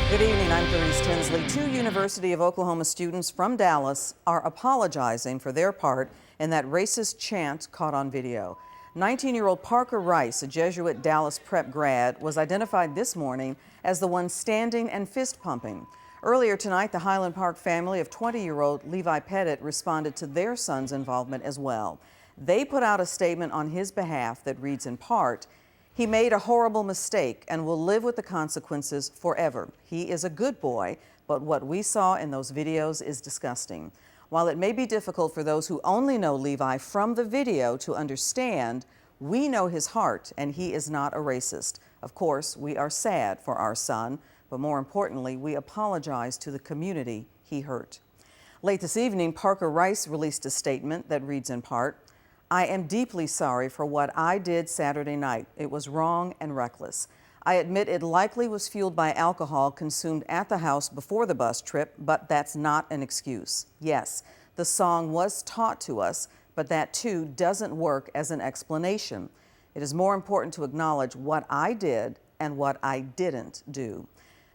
Good evening, I'm Clarice Tinsley. Two University of Oklahoma students from Dallas are apologizing for their part in that racist chant caught on video. 19-year-old Parker Rice, a Jesuit Dallas prep grad, was identified this morning as the one standing and fist pumping. Earlier tonight, the Highland Park family of 20-year-old Levi Pettit responded to their son's involvement as well. They put out a statement on his behalf that reads in part, "He made a horrible mistake and will live with the consequences forever. He is a good boy, but what we saw in those videos is disgusting." While it may be difficult for those who only know Levi from the video to understand, we know his heart and he is not a racist. Of course, we are sad for our son, but more importantly, we apologize to the community he hurt. Late this evening, Parker Rice released a statement that reads in part, "I am deeply sorry for what I did Saturday night. It was wrong and reckless. I admit it likely was fueled by alcohol consumed at the house before the bus trip, but that's not an excuse. Yes, the song was taught to us, but that too doesn't work as an explanation. It is more important to acknowledge what I did and what I didn't do."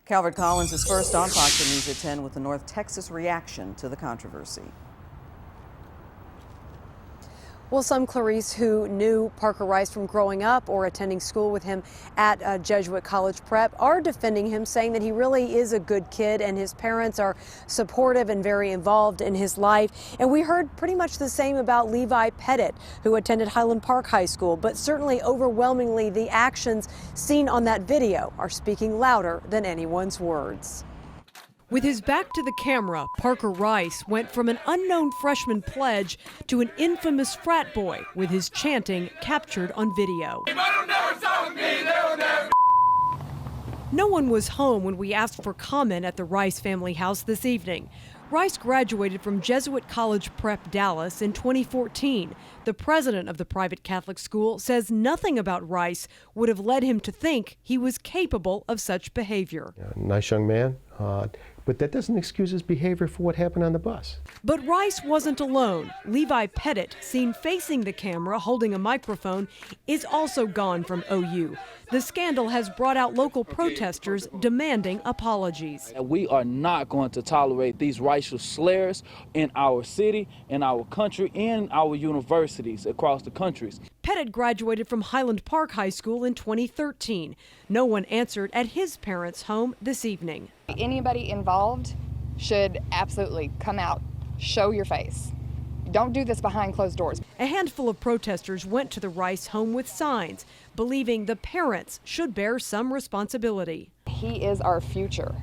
Calvert Collins is first on Fox News at 10 with the North Texas reaction to the controversy. Well, some, Clarice, who knew Parker Rice from growing up or attending school with him at Jesuit College Prep are defending him, saying that he really is a good kid and his parents are supportive and very involved in his life. And we heard pretty much the same about Levi Pettit, who attended Highland Park High School. But certainly, overwhelmingly, the actions seen on that video are speaking louder than anyone's words. With his back to the camera, Parker Rice went from an unknown freshman pledge to an infamous frat boy with his chanting captured on video. No one was home when we asked for comment at the Rice family house this evening. Rice graduated from Jesuit College Prep Dallas in 2014. The president of the private Catholic school says nothing about Rice would have led him to think he was capable of such behavior. Nice young man, but that doesn't excuse his behavior for what happened on the bus. But Rice wasn't alone. Levi Pettit, seen facing the camera holding a microphone, is also gone from OU. The scandal has brought out local protesters demanding apologies. We are not going to tolerate these racial slurs in our city, in our country, and our universities across the countries. Pettit graduated from Highland Park High School in 2013. No one answered at his parents' home this evening. Anybody involved should absolutely come out, show your face. Don't do this behind closed doors. A handful of protesters went to the Rice home with signs, believing the parents should bear some responsibility. He is our future.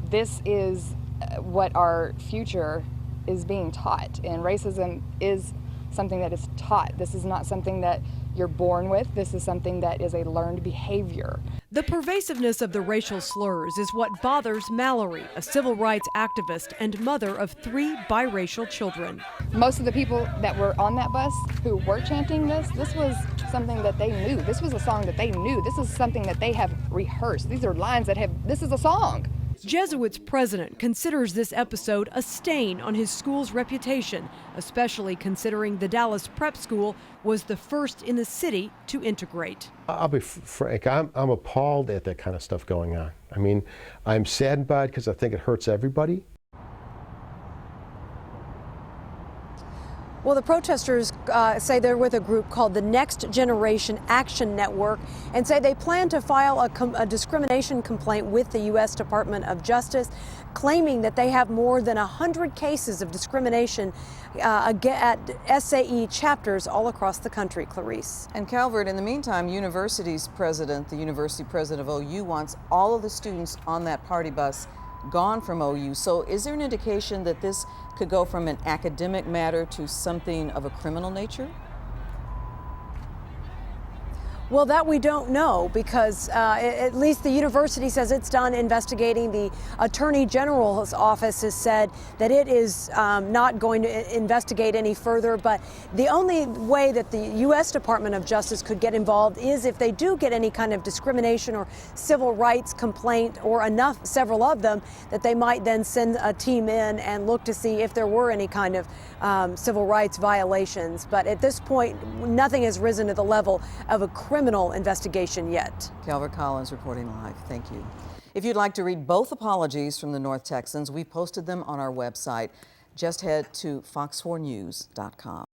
This is what our future is being taught, and racism is something that is taught. This is not something that you're born with. This is something that is a learned behavior. The pervasiveness of the racial slurs is what bothers Mallory, a civil rights activist and mother of 3 biracial children. Most of the people that were on that bus who were chanting this was something that they knew. This was a song that they knew. This is something that they have rehearsed. These are lines that this is a song. Jesuit's president considers this episode a stain on his school's reputation, especially considering the Dallas Prep School was the first in the city to integrate. I'll be frank, I'm appalled at that kind of stuff going on. I mean, I'm saddened by it because I think it hurts everybody. Well, the protesters say they're with a group called the Next Generation Action Network and say they plan to file a discrimination complaint with the U.S. Department of Justice, claiming that they have more than 100 cases of discrimination at SAE chapters all across the country, Clarice. And Calvert, in the meantime, the university president of OU wants all of the students on that party bus gone from OU. So is there an indication that this could go from an academic matter to something of a criminal nature? Well, that we don't know, because at least the university says it's done investigating. The Attorney General's office has said that it is not going to investigate any further. But the only way that the U.S. Department of Justice could get involved is if they do get any kind of discrimination or civil rights complaint, or several of them, that they might then send a team in and look to see if there were any kind of civil rights violations. But at this point, nothing has risen to the level of a criminal criminal investigation yet. Calvert Collins reporting live. Thank you. If you'd like to read both apologies from the North Texans, we posted them on our website. Just head to fox4news.com.